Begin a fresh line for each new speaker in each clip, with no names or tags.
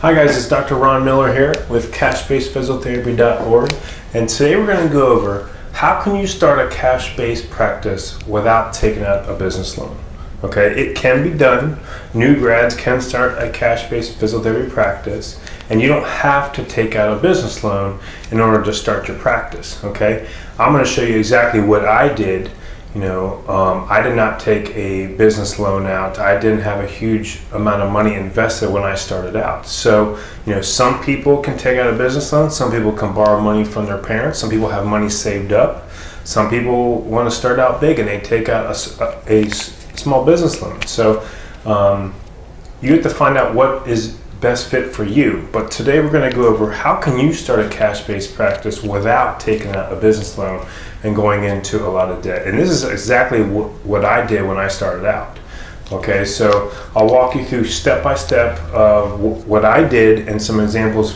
Hi guys, it's Dr. Ron Miller here with cashbasedphysiotherapy.org, and today we're going to go over how can you start a cash-based practice without taking out a business loan. Okay, it can be done. New grads can start a cash-based physiotherapy practice, and you don't have to take out a business loan in order to start your practice. Okay, I'm going to show you exactly what I did. I did not take a business loan out. I didn't have a huge amount of money invested when I started out. So, some people can take out a business loan. Some people can borrow money from their parents. Some people have money saved up. Some people want to start out big and they take out a small business loan. So, you have to find out what is best fit for you. But today we're going to go over how can you start a cash-based practice without taking out a business loan and going into a lot of debt. And this is exactly what I did when I started out. Okay, so I'll walk you through step by step of what I did and some examples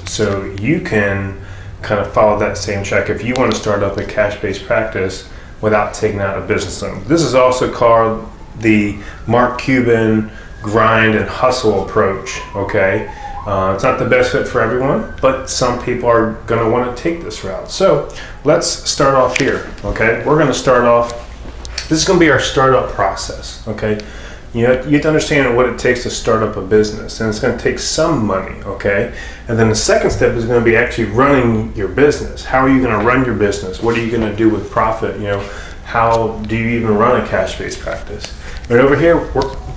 so you can kind of follow that same track if you want to start up a cash-based practice without taking out a business loan. This is also called the Mark Cuban grind and hustle approach. Okay, it's not the best fit for everyone, but some people are going to want to take this route. So let's start off here. Okay, we're going to start off. This is going to be our startup process. Okay, you have to understand what it takes to start up a business, and it's going to take some money. Okay, and then the second step is going to be actually running your business. How are you going to run your business? What are you going to do with profit? How do you even run a cash-based practice? And over here,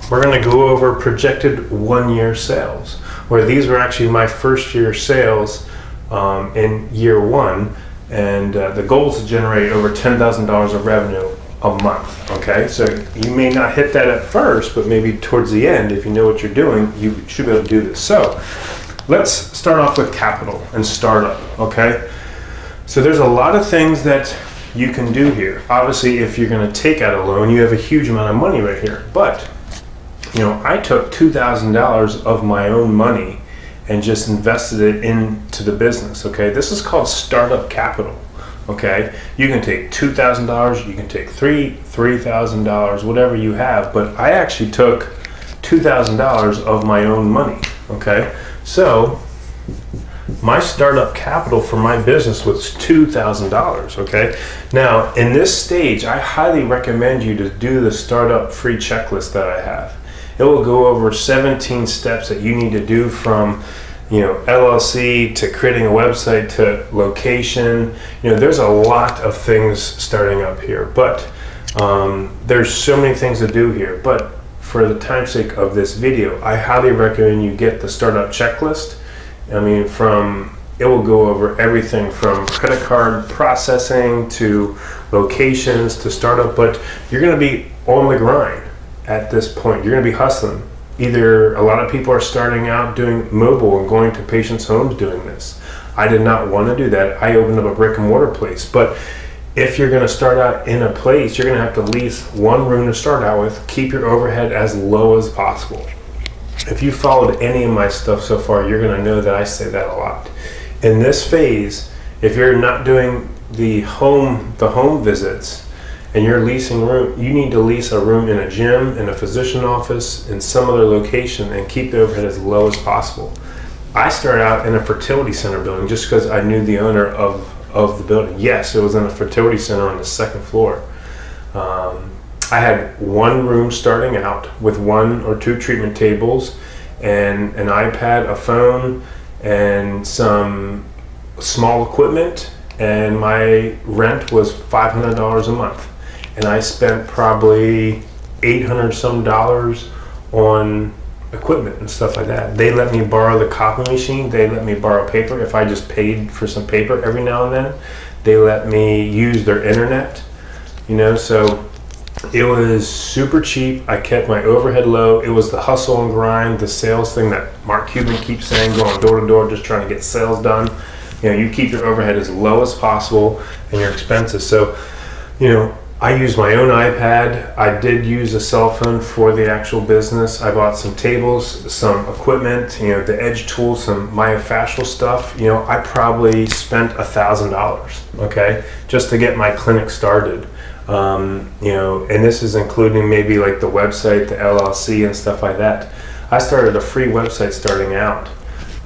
we're going to go over projected 1 year sales, where these were actually my first year sales in year one, and the goal is to generate over $10,000 of revenue a month. Okay, so you may not hit that at first, but maybe towards the end, if you know what you're doing, you should be able to do this. So let's start off with capital and startup. Okay, so there's a lot of things that you can do here. Obviously, if you're going to take out a loan, you have a huge amount of money right here, but I took $2,000 of my own money and just invested it into the business. Okay, this is called startup capital. Okay, you can take $2,000, you can take $3,000, whatever you have, but I actually took $2,000 of my own money. Okay, so my startup capital for my business was $2,000. Okay, now in this stage, I highly recommend you to do the startup free checklist that I have. It will go over 17 steps that you need to do from, LLC to creating a website to location. There's a lot of things starting up here, but there's so many things to do here. But for the time's sake of this video, I highly recommend you get the startup checklist. It will go over everything from credit card processing to locations to startup, but you're going to be on the grind. At this point, you're going to be hustling. Either a lot of people are starting out doing mobile and going to patients' homes doing this. I did not want to do that. I opened up a brick and mortar place. But if you're going to start out in a place, you're going to have to lease one room to start out with. Keep your overhead as low as possible. If you followed any of my stuff so far, you're going to know that I say that a lot. In this phase, if you're not doing the home visits, and you're leasing a room, you need to lease a room in a gym, in a physician office, in some other location, and keep the overhead as low as possible. I started out in a fertility center building just because I knew the owner of the building. Yes, it was in a fertility center on the second floor. I had one room starting out with 1 or 2 treatment tables and an iPad, a phone, and some small equipment, and my rent was $500 a month. And I spent probably $800 some on equipment and stuff like that. They let me borrow the copy machine. They let me borrow paper if I just paid for some paper every now and then. They let me use their internet, so it was super cheap. I kept my overhead low. It was the hustle and grind, the sales thing that Mark Cuban keeps saying, going door to door, just trying to get sales done. You keep your overhead as low as possible and your expenses. So, I used my own iPad. I did use a cell phone for the actual business. I bought some tables, some equipment, the edge tools, some myofascial stuff. I probably spent $1,000, okay, just to get my clinic started. And this is including maybe like the website, the LLC and stuff like that. I started a free website starting out.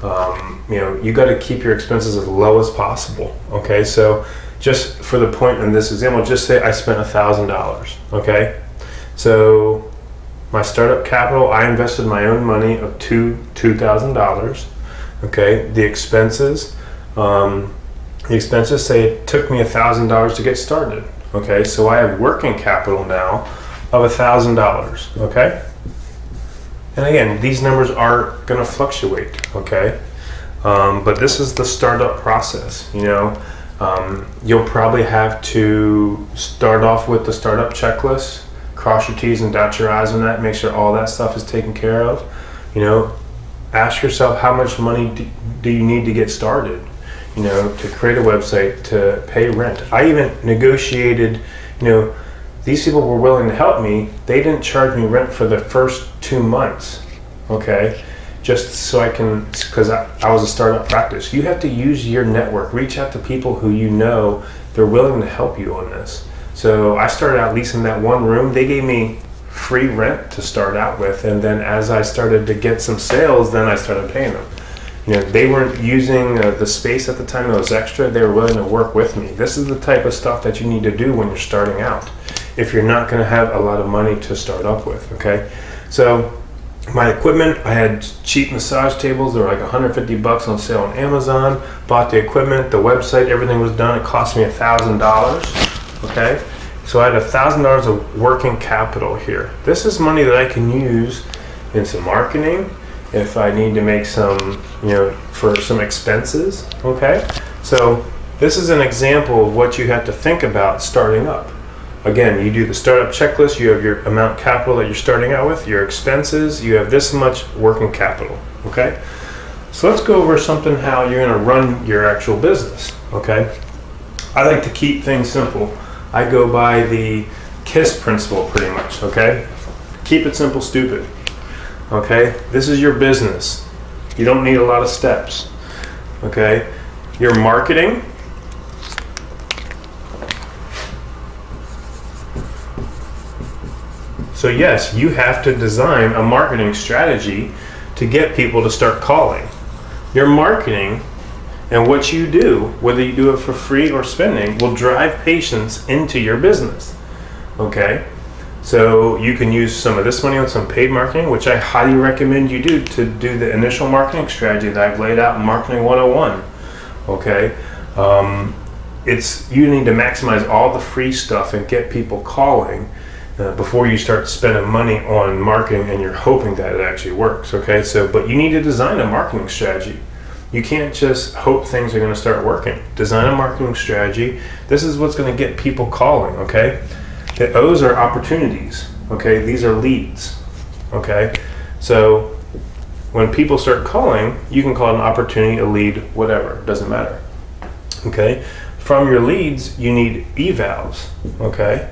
You got to keep your expenses as low as possible. Okay, so just for the point in this example, just say I spent $1,000. Okay, so my startup capital, I invested my own money of $2,000. Okay, the expenses say it took me $1,000 to get started. Okay, so I have working capital now of $1,000. Okay, and again, these numbers are going to fluctuate. Okay, but this is the startup process. You'll probably have to start off with the startup checklist, cross your T's and dot your I's on that, make sure all that stuff is taken care of. Ask yourself, how much money do you need to get started? To create a website, to pay rent. I even negotiated, these people were willing to help me. They didn't charge me rent for the first 2 months, okay? Just so I can, because I was a startup practice. You have to use your network, reach out to people who they're willing to help you on this. So I started out leasing that one room. They gave me free rent to start out with, and then as I started to get some sales, then I started paying them. They weren't using the space at the time, it was extra. They were willing to work with me. This is the type of stuff that you need to do when you're starting out, if you're not going to have a lot of money to start up with. Okay, so my equipment, I had cheap massage tables. They were like $150 on sale on Amazon. Bought the equipment, the website, everything was done. It cost me $1,000. Okay, so I had $1,000 of working capital here. This is money that I can use in some marketing, if I need to make some, for some expenses. Okay, so this is an example of what you have to think about starting up. Again, you do the startup checklist, you have your amount capital that you're starting out with, your expenses, you have this much working capital. Okay, so let's go over something how you're going to run your actual business. Okay, I like to keep things simple. I go by the KISS principle pretty much. Okay, keep it simple, stupid. Okay, this is your business. You don't need a lot of steps. Okay, your marketing. So yes, you have to design a marketing strategy to get people to start calling. Your marketing and what you do, whether you do it for free or spending, will drive patients into your business. Okay? So you can use some of this money on some paid marketing, which I highly recommend you do to do the initial marketing strategy that I've laid out in Marketing 101. Okay, you need to maximize all the free stuff and get people calling before you start spending money on marketing and you're hoping that it actually works. Okay, but you need to design a marketing strategy. You can't just hope things are going to start working. Design a marketing strategy. This is what's going to get people calling. Okay. The O's are opportunities. Okay, these are leads. Okay, so when people start calling, you can call it an opportunity, a lead, whatever, it doesn't matter. Okay, from your leads, you need evals. Okay,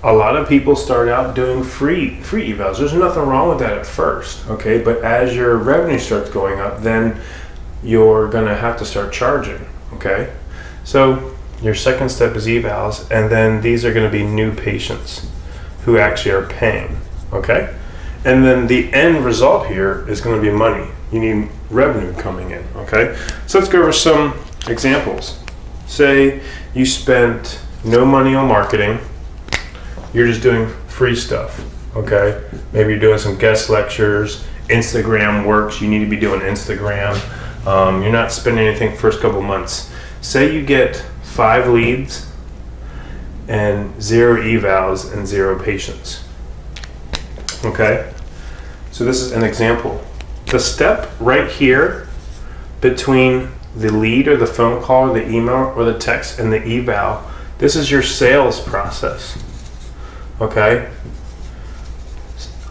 a lot of people start out doing free evals. There's nothing wrong with that at first. Okay, but as your revenue starts going up, then you're gonna have to start charging. Okay, so your second step is evals, and then these are going to be new patients who actually are paying. Okay, and then the end result here is going to be money. You need revenue coming in. Okay, so let's go over some examples. Say you spent no money on marketing, you're just doing free stuff. Okay, maybe you're doing some guest lectures, Instagram works, you need to be doing Instagram. You're not spending anything first couple months. Say you get 5 leads and 0 evals and 0 patients. Okay, so this is an example. The step right here between the lead or the phone call or the email or the text and the eval, this is your sales process. Okay,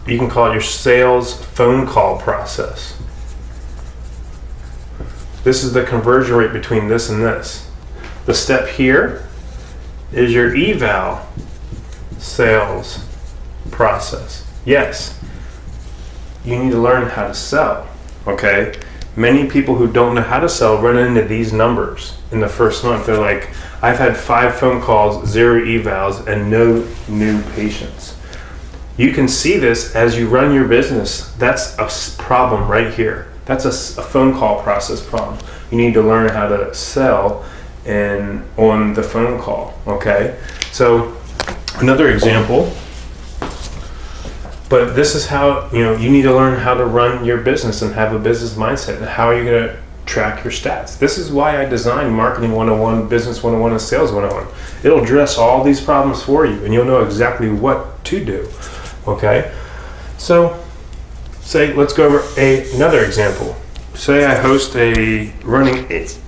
you can call it your sales phone call process. This is the conversion rate between this and this. The step here is your eval sales process. Yes, you need to learn how to sell. Okay, many people who don't know how to sell run into these numbers in the first month. They're like, I've had 5 phone calls, 0 evals, and no new patients. You can see this as you run your business. That's a problem right here. That's a phone call process problem. You need to learn how to sell and on the phone call, okay? So another example, but this is how, you need to learn how to run your business and have a business mindset, and how are you going to track your stats. This is why I designed Marketing 101, Business 101, and Sales 101. It'll address all these problems for you, and you'll know exactly what to do, okay? So let's go over another example. Say I host a running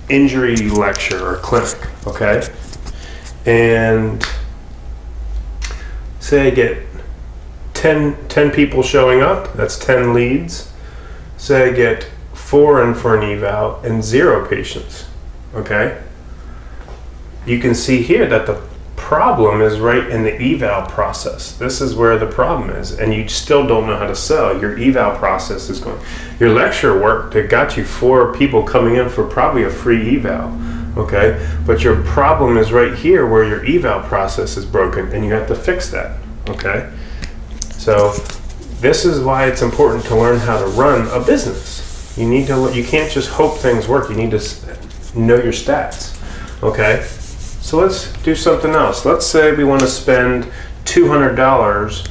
injury lecture or clinic, okay? And say I get 10 people showing up, that's 10 leads. Say I get 4 in for an eval and 0 patients, okay? You can see here that the problem is right in the eval process. This is where the problem is, and you still don't know how to sell. Your eval process is going. Your lecture worked. It got you 4 people coming in for probably a free eval, okay? But your problem is right here where your eval process is broken, and you have to fix that, okay? So this is why it's important to learn how to run a business. You can't just hope things work. You need to know your stats, okay? So let's do something else. Let's say we want to spend $200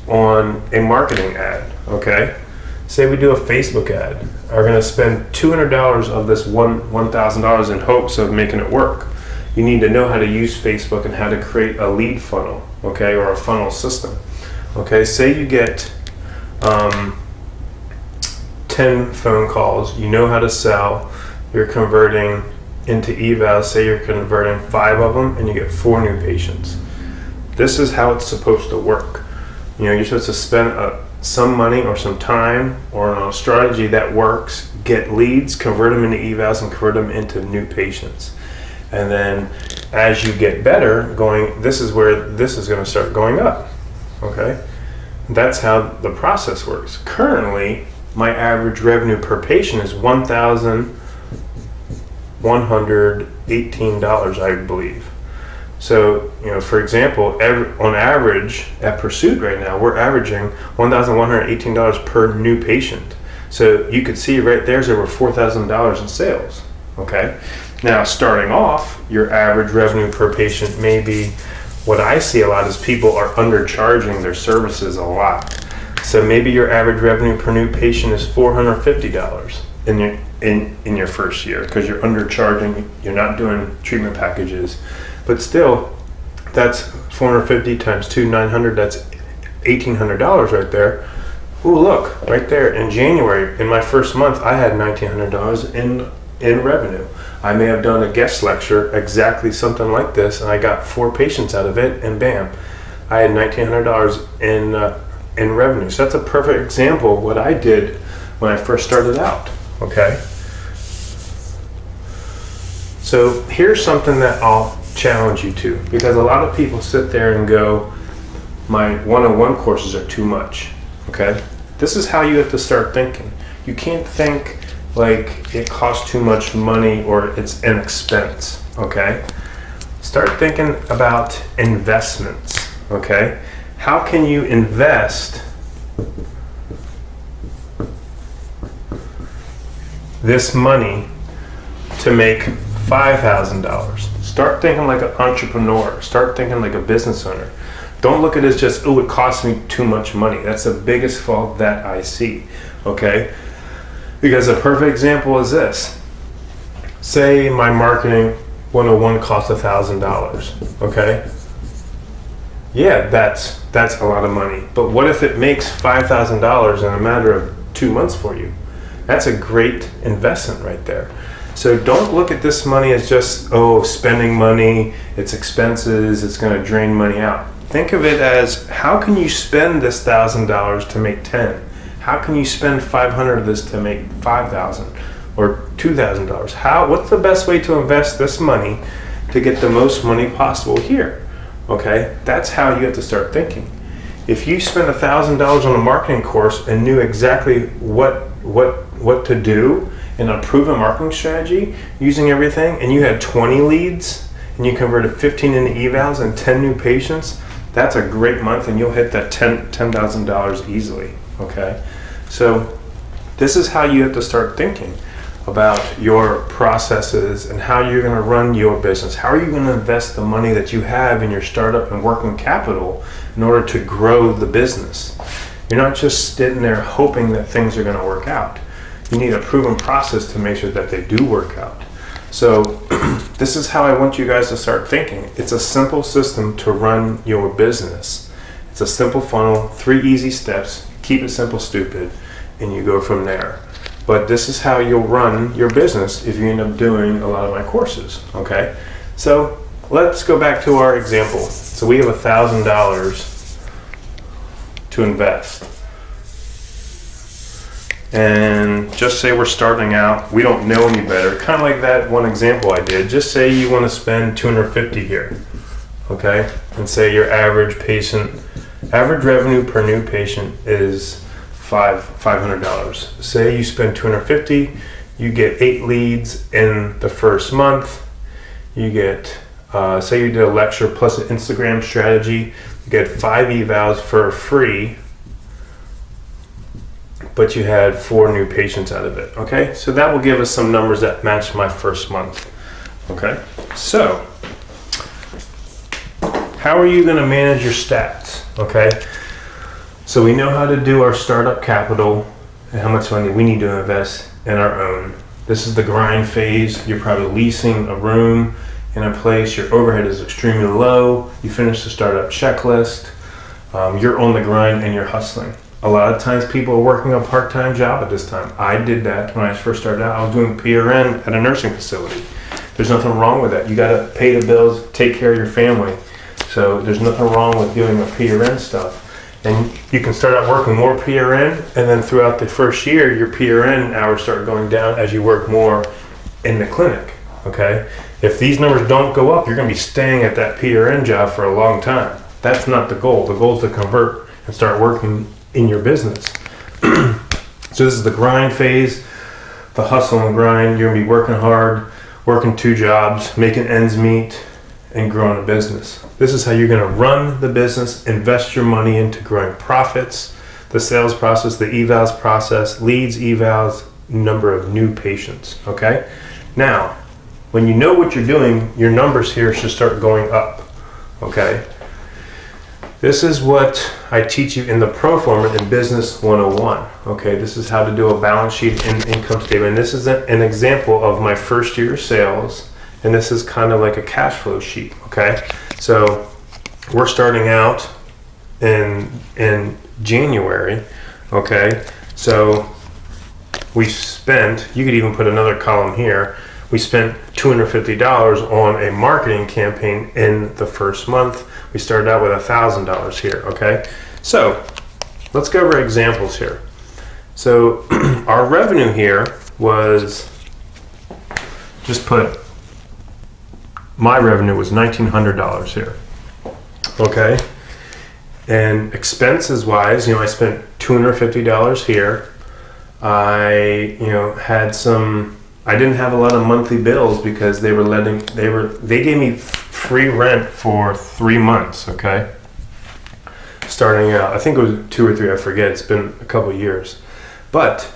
on a marketing ad, okay? Say we do a Facebook ad. We're going to spend $200 of this $1,000 in hopes of making it work. You need to know how to use Facebook and how to create a lead funnel, okay, or a funnel system. Okay, say you get 10 phone calls, you know how to sell, you're converting into evals, say you're converting 5 of them and you get 4 new patients. This is how it's supposed to work. You're supposed to spend some money or some time or on a strategy that works, get leads, convert them into evals, and convert them into new patients. And then as you get better, this is where this is going to start going up. Okay, that's how the process works. Currently, my average revenue per patient is $1,118, I believe. So, for example, on average at Pursuit right now, we're averaging $1,118 per new patient. So you could see right there's over $4,000 in sales. Okay, now starting off, your average revenue per patient may be. What I see a lot is people are undercharging their services a lot. So maybe your average revenue per new patient is $450 in your first year because you're undercharging. You're not doing treatment packages, but still, that's 450 times 2, 900. That's $1,800 right there. Ooh, look right there in January, in my first month, I had $1,900 in revenue. I may have done a guest lecture, exactly something like this, and I got 4 patients out of it, and bam, I had $1,900 in revenue. So that's a perfect example of what I did when I first started out, okay? So here's something that I'll challenge you to, because a lot of people sit there and go, my one-on-one courses are too much, okay? This is how you have to start thinking. You can't think like it costs too much money or it's an expense, okay? Start thinking about investments, okay? How can you invest this money to make $5,000? Start thinking like an entrepreneur. Start thinking like a business owner. Don't look at it as just, oh, it costs me too much money. That's the biggest fault that I see, okay? Because a perfect example is this. Say my marketing 101 costs $1,000, okay? Yeah, that's a lot of money. But what if it makes $5,000 in a matter of 2 months for you? That's a great investment right there. So don't look at this money as just, spending money, it's expenses, it's going to drain money out. Think of it as, how can you spend this $1,000 to make 10? How can you spend $500 of this to make $5,000 or $2,000? What's the best way to invest this money to get the most money possible here? Okay, that's how you have to start thinking. If you spend $1,000 on a marketing course and knew exactly what to do in a proven marketing strategy using everything, and you had 20 leads and you converted 15 into evals and 10 new patients, that's a great month, and you'll hit that $10,000 easily. Okay, so This is how you have to start thinking about your processes and how you're going to run your business. How are you going to invest the money that you have in your startup and working capital in order to grow the business? You're not just sitting there hoping that things are going to work out. You need a proven process to make sure that they do work out. So this is how I want you guys to start thinking. It's a simple system to run your business. It's a simple funnel, 3 easy steps. Keep it simple, stupid, and you go from there. But this is how you'll run your business if you end up doing a lot of my courses, okay? So let's go back to our example. So we have $1,000 to invest. And just say we're starting out, we don't know any better. Kind of like that one example I did. Just say you want to spend $250 here, okay? And say your average revenue per new patient is $500. Say you spend $250, you get 8 leads in the first month. You get, say you did a lecture plus an Instagram strategy, you get 5 evals for free, but you had 4 new patients out of it, okay? So that will give us some numbers that match my first month, okay? So, how are you gonna manage your stats, okay? So we know how to do our startup capital and how much money we need to invest in our own. This is the grind phase. You're probably leasing a room in a place. Your overhead is extremely low. You finish the startup checklist. You're on the grind and you're hustling. A lot of times people are working a part-time job at this time. I did that when I first started out. I was doing PRN at a nursing facility. There's nothing wrong with that. You gotta pay the bills, take care of your family. So there's nothing wrong with doing a PRN stuff. And you can start out working more PRN, and then throughout the first year, your PRN hours start going down as you work more in the clinic, okay? If these numbers don't go up, you're gonna be staying at that PRN job for a long time. That's not the goal. The goal is to convert and start working in your business. So this is the grind phase, the hustle and grind. You're gonna be working hard, working 2 jobs, making ends meet, and growing a business. This is how you're gonna run the business, invest your money into growing profits, the sales process, the evals process, leads, evals, number of new patients, okay? Now, when you know what you're doing, your numbers here should start going up, okay? This is what I teach you in the Pro Forma in Business 101, okay? This is how to do a balance sheet and income statement. And this is an example of my first year sales, and this is kind of like a cash flow sheet, okay? So we're starting out in January, okay? So we spent, you could even put another column here, we spent $250 on a marketing campaign in the first month. We started out with $1,000 here, okay? So let's go over examples here. So our revenue here was, just put, my revenue was $1,900 here, okay? And expenses wise, I spent $250 here. I, had some, I didn't have a lot of monthly bills because they gave me free rent for 3 months, okay? Starting out, I think it was 2 or 3, I forget, it's been a couple of years. But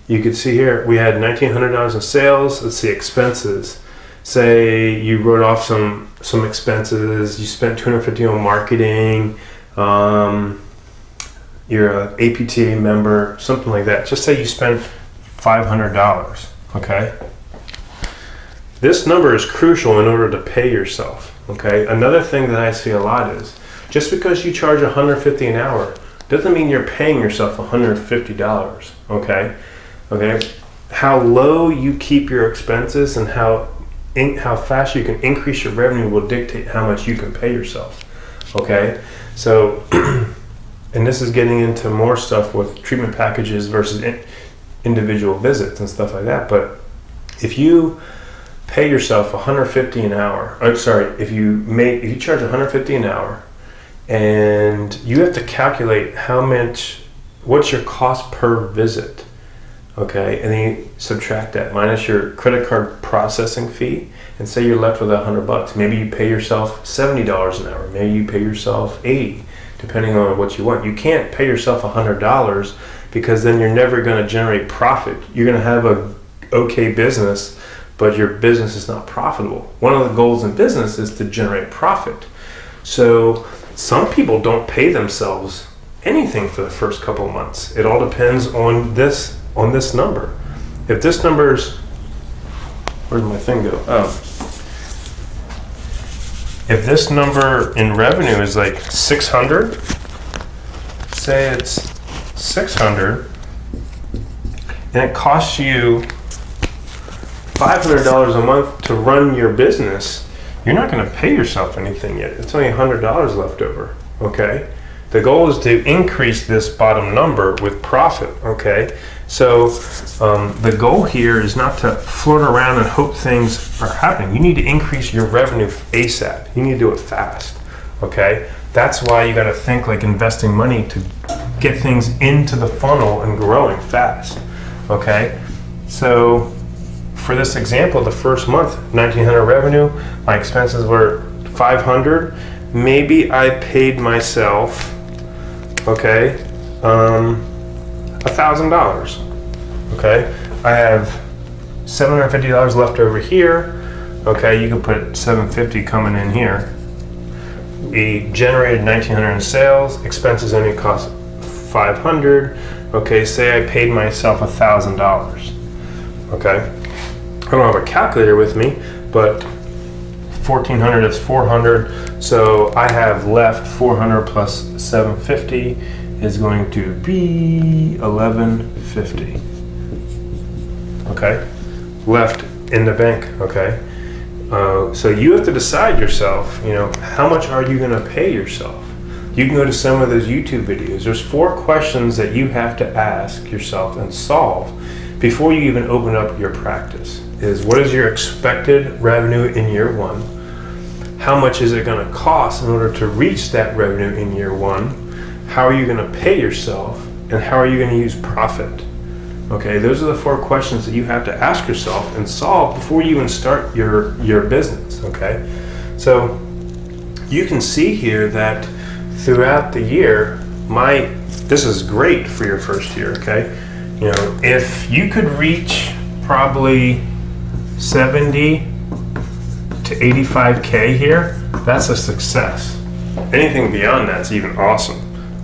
you could see here, we had $1,900 in sales. Let's see, expenses. Say you wrote off some expenses, you spent $250 on marketing, you're an APTA member, something like that. Just say you spent $500, okay? This number is crucial in order to pay yourself, okay? Another thing that I see a lot is, just because you charge $150 an hour, doesn't mean you're paying yourself $150, okay? Okay, how low you keep your expenses and how fast you can increase your revenue will dictate how much you can pay yourself, okay? So, and this is getting into more stuff with treatment packages versus individual visits and stuff like that, but if you pay yourself $150 an hour, if you charge $150 an hour, and you have to calculate what's your cost per visit, okay, and then you subtract that minus your credit card processing fee, and say you're left with $100. Maybe you pay yourself $70 an hour. Maybe you pay yourself $80. depending on what you want. You can't pay yourself $100 because then you're never going to generate profit. You're going to have a okay business, but your business is not profitable. One of the goals in business is to generate profit. So some people don't pay themselves anything for the first couple of months. It all depends on this number. If this number's, where'd my thing go? Oh. If this number in revenue is like 600, say it's 600, and it costs you $500 a month to run your business, you're not going to pay yourself anything yet. It's only $100 left over, okay? The goal is to increase this bottom number with profit, okay? So the goal here is not to float around and hope things are happening. You need to increase your revenue ASAP. You need to do it fast, okay? That's why you got to think like investing money to get things into the funnel and growing fast, okay? So for this example, the first month, $1,900 revenue, my expenses were $500. Maybe I paid myself, okay, $1,000. Okay, I have $750 left over here. Okay, you can put $750 coming in here. We generated $1,900 in sales. Expenses only cost $500. Okay, say I paid myself $1,000. Okay, I don't have a calculator with me, but 1,400 is 400. So I have left 400 plus 750 is going to be 1150. Okay, left in the bank. Okay, so you have to decide yourself. You know, how much are you going to pay yourself? You can go to some of those YouTube videos. There's 4 questions that you have to ask yourself and solve before you even open up your practice. Is what is your expected revenue in year 1? How much is it going to cost in order to reach that revenue in year 1? How are you going to pay yourself? And how are you going to use profit? Okay, those are the 4 questions that you have to ask yourself and solve before you even start your business, okay? So you can see here that throughout the year, this is great for your first year, okay? You know, if you could reach probably 70 to 85K here, that's a success. Anything beyond that's even awesome.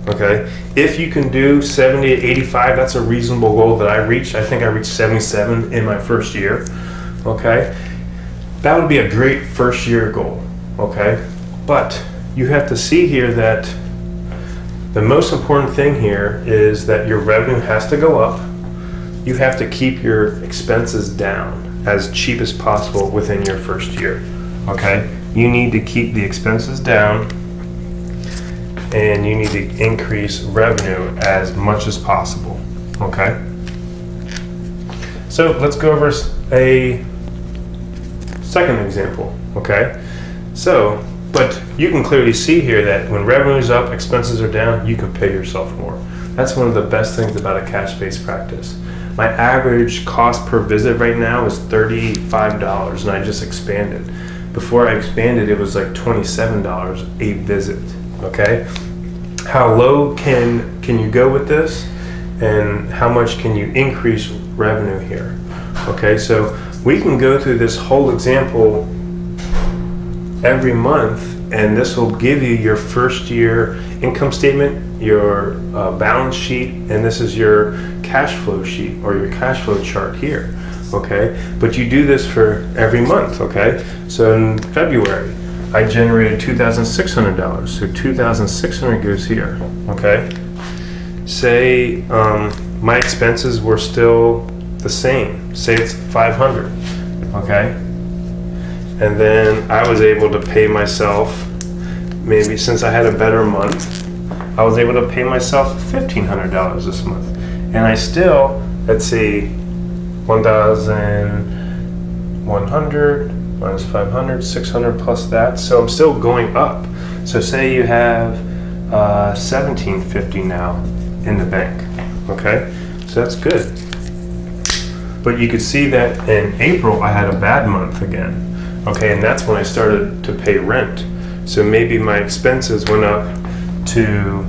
Okay, if you can do 70 to 85, that's a reasonable goal that I reached. I think I reached 77 in my first year. Okay, that would be a great first year goal. Okay, but you have to see here that the most important thing here is that your revenue has to go up. You have to keep your expenses down as cheap as possible within your first year. Okay, you need to keep the expenses down, and you need to increase revenue as much as possible, okay? So let's go over a second example, okay? So, but you can clearly see here that when revenue is up, expenses are down, you can pay yourself more. That's one of the best things about a cash-based practice. My average cost per visit right now is $35, and I just expanded. Before I expanded, it was like $27 a visit. Okay, how low can you go with this, and how much can you increase revenue here? Okay, so we can go through this whole example every month, and this will give you your first year income statement, your balance sheet, and this is your cash flow sheet or your cash flow chart here. Okay, but you do this for every month. Okay, so in February I generated $2,600, so $2,600 goes here, okay? Say my expenses were still the same, say it's $500, okay? And then I was able to pay myself, maybe since I had a better month, I was able to pay myself $1,500 this month. And I still, let's see, 1,100, minus 500, 600 plus that, so I'm still going up. So say you have $1,750 now in the bank, okay? So that's good. But you could see that in April I had a bad month again, okay? And that's when I started to pay rent. So maybe my expenses went up to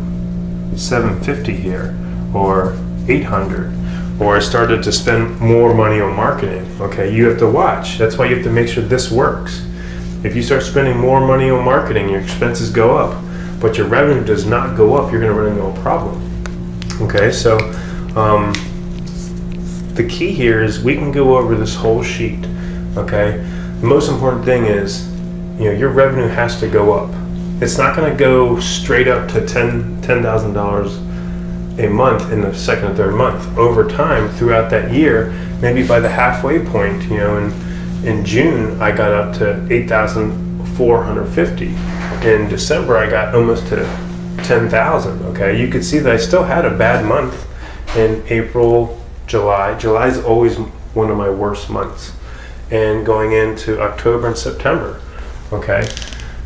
750 here, or 800, or I started to spend more money on marketing. Okay, you have to watch. That's why you have to make sure this works. If you start spending more money on marketing, your expenses go up, but your revenue does not go up, you're going to run into a problem. Okay, so the key here is we can go over this whole sheet. Okay, the most important thing is, your revenue has to go up. It's not going to go straight up to $10,000 a month in the second and third month. Over time, throughout that year, maybe by the halfway point, in June I got up to 8,450. In December I got almost to 10,000. Okay, you could see that I still had a bad month in April, July. July is always one of my worst months, and going into October and September. Okay,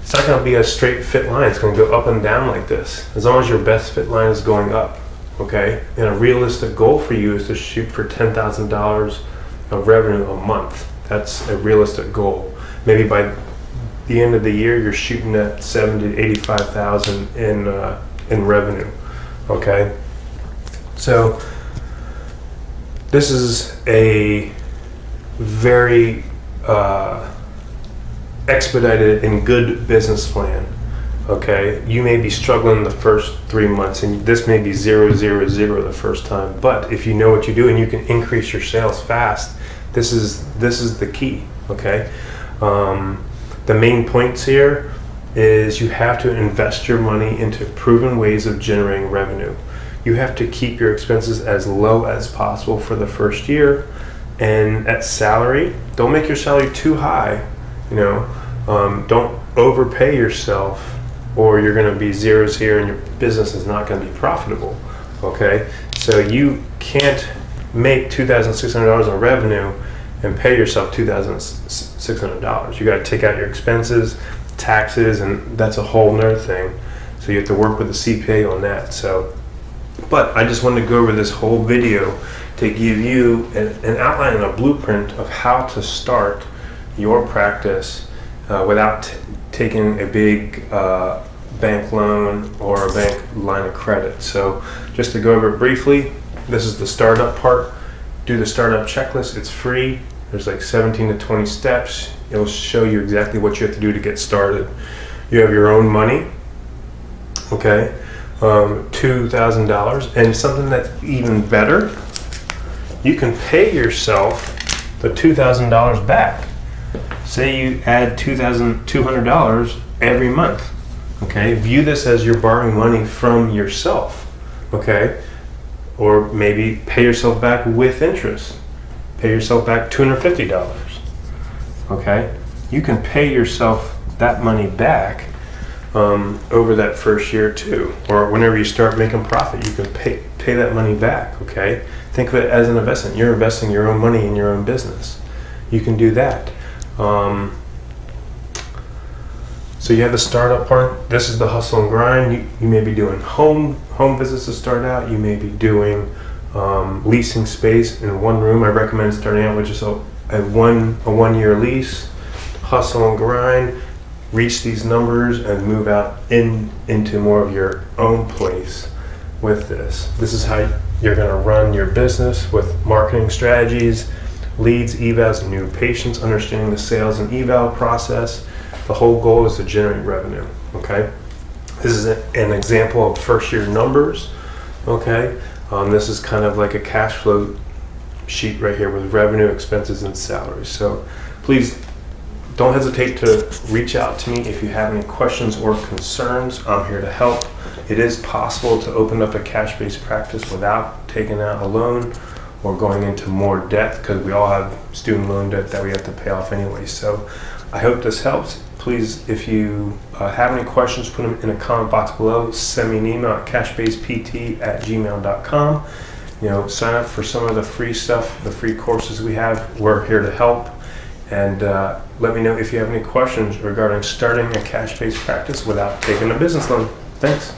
it's not going to be a straight fit line. It's going to go up and down like this, as long as your best fit line is going up. Okay, and a realistic goal for you is to shoot for $10,000 of revenue a month. That's a realistic goal. Maybe by the end of the year, you're shooting at 70 to 85,000 in revenue. Okay, so this is a very expedited and good business plan. Okay, you may be struggling the first 3 months, and this may be 0, 0, 0 the first time. But if you know what you do and you can increase your sales fast, this is the key. Okay, the main points here is you have to invest your money into proven ways of generating revenue. You have to keep your expenses as low as possible for the first year, and at salary, don't make your salary too high. Don't overpay yourself, or you're going to be zeros here and your business is not going to be profitable. Okay, so you can't make $2,600 in revenue and pay yourself $2,600. You got to take out your expenses, taxes, and that's a whole nother thing. So you have to work with the CPA on that. But I just wanted to go over this whole video to give you an outline and a blueprint of how to start your practice without taking a big bank loan or a bank line of credit. So just to go over it briefly, this is the startup part. Do the startup checklist. It's free. There's like 17 to 20 steps. It'll show you exactly what you have to do to get started. You have your own money, okay, $2,000, and something that's even better, you can pay yourself the $2,000 back. Say you add $2,200 every month. Okay, view this as you're borrowing money from yourself. Okay, or maybe pay yourself back with interest. Pay yourself back $250. Okay, you can pay yourself that money back over that first year too, or whenever you start making profit, you can pay that money back. Okay, think of it as an investment. You're investing your own money in your own business. You can do that. So you have the startup part. This is the hustle and grind. You may be doing home visits to start out. You may be doing leasing space in one room. I recommend starting out with just a 1 year lease. Hustle and grind. Reach these numbers and move out into more of your own place with this. This is how you're going to run your business with marketing strategies, leads, evals, new patients, understanding the sales and eval process. The whole goal is to generate revenue. Okay, this is an example of first year numbers. Okay, this is kind of like a cash flow sheet right here with revenue, expenses, and salaries. So please don't hesitate to reach out to me if you have any questions or concerns. I'm here to help. It is possible to open up a cash-based practice without taking out a loan or going into more debt, because we all have student loan debt that we have to pay off anyway. So I hope this helps. Please, if you have any questions, put them in the comment box below. Send me an email at cashbasedpt@gmail.com. Sign up for some of the free stuff, the free courses we have. We're here to help. And let me know if you have any questions regarding starting a cash-based practice without taking a business loan. Thanks.